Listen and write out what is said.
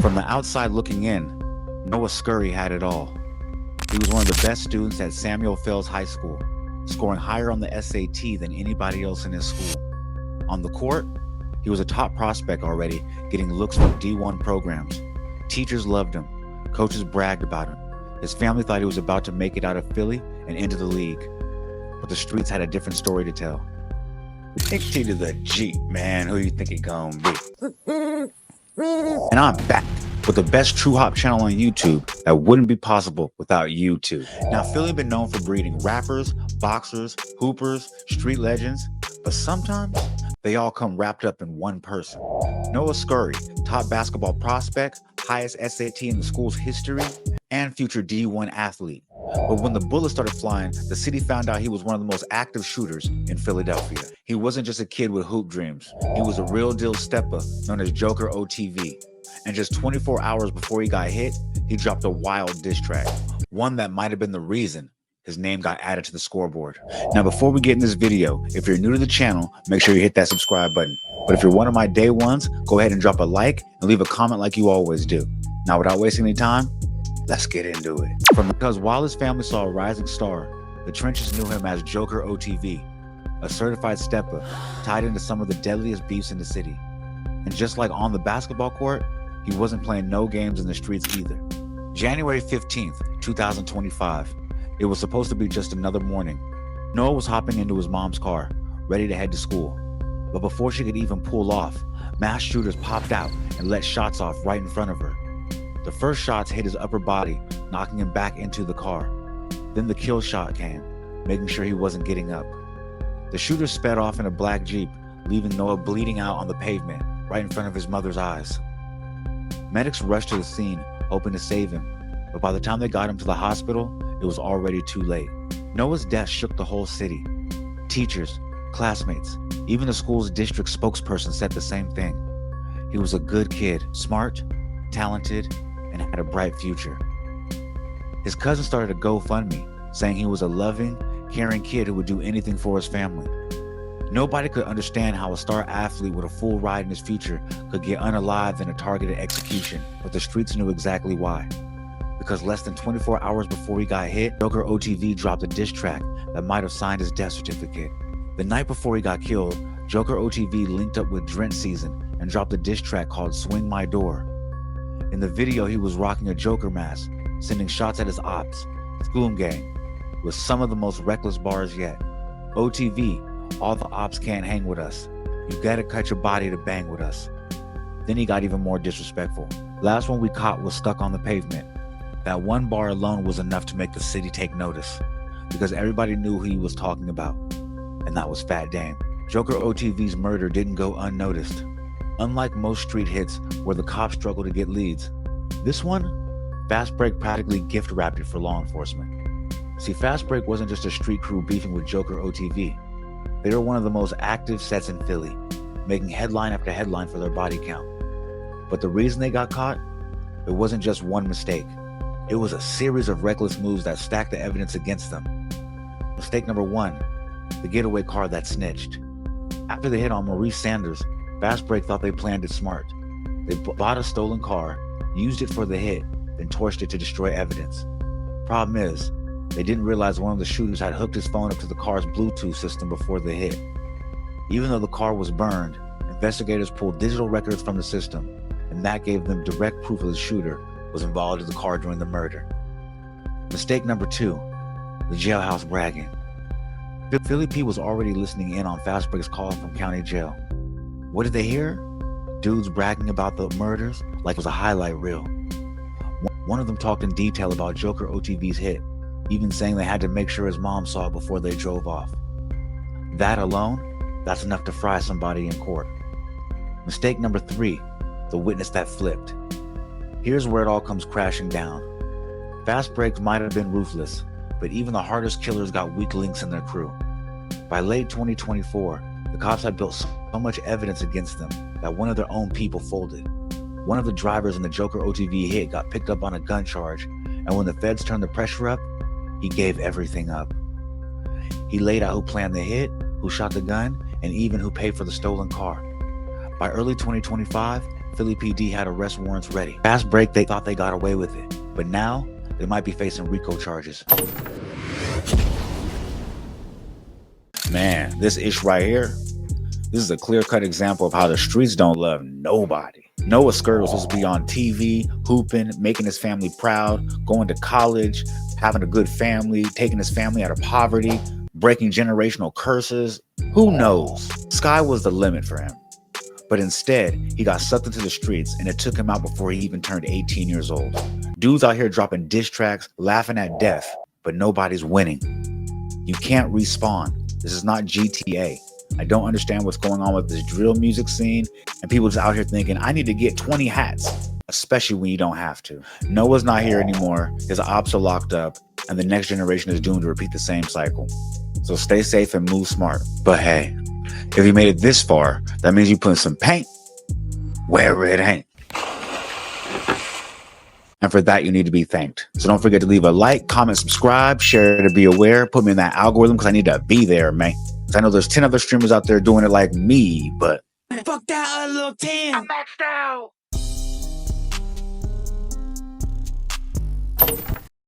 From the outside looking in, Noah Scurry had it all. He was one of the best students at Samuel Fells High School, scoring higher on the SAT than anybody else in his school. On the court, he was a top prospect already, getting looks from D1 programs. Teachers loved him. Coaches bragged about him. His family thought he was about to make it out of Philly and into the league. But the streets had a different story to tell. Take T to the Jeep, man. Who you think it gonna be? And I'm back with the best true hop channel on YouTube that wouldn't be possible without YouTube. Now, Philly been known for breeding rappers, boxers, hoopers, street legends, but sometimes they all come wrapped up in one person. Noah Scurry, top basketball prospect, highest SAT in the school's history, and future D1 athlete. But when the bullets started flying, the city found out he was one of the most active shooters in Philadelphia. He wasn't just a kid with hoop dreams. He was a real deal stepper known as Joker OTV. And just 24 hours before he got hit, he dropped a wild diss track. One that might have been the reason his name got added to the scoreboard. Now, before we get in this video, if you're new to the channel, make sure you hit that subscribe button. But if you're one of my day ones, go ahead and drop a like and leave a comment like you always do. Now, without wasting any time, let's get into it. Because while his family saw a rising star, the trenches knew him as Joker OTV, a certified stepper tied into some of the deadliest beefs in the city. And just like on the basketball court, he wasn't playing no games in the streets either. January 15th, 2025. It was supposed to be just another morning. Noah was hopping into his mom's car, ready to head to school. But before she could even pull off, mass shooters popped out and let shots off right in front of her. The first shots hit his upper body, knocking him back into the car. Then the kill shot came, making sure he wasn't getting up. The shooter sped off in a black Jeep, leaving Noah bleeding out on the pavement, right in front of his mother's eyes. Medics rushed to the scene, hoping to save him, but by the time they got him to the hospital, it was already too late. Noah's death shook the whole city. Teachers, classmates, even the school's district spokesperson said the same thing. He was a good kid, smart, talented, and had a bright future. His cousin started a GoFundMe, saying he was a loving, caring kid who would do anything for his family. Nobody could understand how a star athlete with a full ride in his future could get unalived in a targeted execution, but the streets knew exactly why. Because less than 24 hours before he got hit, Joker OTV dropped a diss track that might have signed his death certificate. The night before he got killed, Joker OTV linked up with Drent Season and dropped a diss track called Swing My Door. In the video, he was rocking a Joker mask, sending shots at his ops, Goon Gang, with some of the most reckless bars yet. OTV, all the ops can't hang with us. You gotta cut your body to bang with us. Then he got even more disrespectful. Last one we caught was Stuck on the Pavement. That one bar alone was enough to make the city take notice, because everybody knew who he was talking about, and that was Fat Dame. Joker OTV's murder didn't go unnoticed. Unlike most street hits where the cops struggle to get leads, this one, FastBreak practically gift wrapped it for law enforcement. See, FastBreak wasn't just a street crew beefing with Joker OTV. They were one of the most active sets in Philly, making headline after headline for their body count. But the reason they got caught, it wasn't just one mistake. It was a series of reckless moves that stacked the evidence against them. Mistake number one, the getaway car that snitched. After the hit on Maurice Sanders, FastBreak thought they planned it smart. They bought a stolen car, used it for the hit, then torched it to destroy evidence. Problem is, they didn't realize one of the shooters had hooked his phone up to the car's Bluetooth system before the hit. Even though the car was burned, investigators pulled digital records from the system, and that gave them direct proof of the shooter was involved in the car during the murder. Mistake number two, the jailhouse bragging. Philly P was already listening in on FastBreak's call from county jail. What did they hear? Dudes bragging about the murders like it was a highlight reel. One of them talked in detail about Joker OTV's hit, even saying they had to make sure his mom saw it before they drove off. That alone, that's enough to fry somebody in court. Mistake number three, the witness that flipped. Here's where it all comes crashing down. FastBreak might have been ruthless, but even the hardest killers got weak links in their crew. By late 2024, the cops had built so much evidence against them that one of their own people folded. One of the drivers in the Joker OTV hit got picked up on a gun charge, and when the feds turned the pressure up, he gave everything up. He laid out who planned the hit, who shot the gun, and even who paid for the stolen car. By early 2025, Philly PD had arrest warrants ready. FastBreak, they thought they got away with it. But now, they might be facing RICO charges. Man, this ish right here, this is a clear-cut example of how the streets don't love nobody. Noah Scurry was supposed to be on TV, hooping, making his family proud, going to college, having a good family, taking his family out of poverty, breaking generational curses. Who knows? Sky was the limit for him. But instead, he got sucked into the streets, and it took him out before he even turned 18 years old. Dudes out here dropping diss tracks, laughing at death, but nobody's winning. You can't respawn. This is not GTA. I don't understand what's going on with this drill music scene, and people just out here thinking, I need to get 20 hats, especially when you don't have to. Noah's not here anymore, his ops are locked up, and the next generation is doomed to repeat the same cycle. So stay safe and move smart. But hey, if you made it this far, that means you put some paint where it ain't. And for that, you need to be thanked. So don't forget to leave a like, comment, subscribe, share to be aware, put me in that algorithm because I need to be there, man. I know there's 10 other streamers out there doing it like me, but fuck that little 10. I'm maxed out.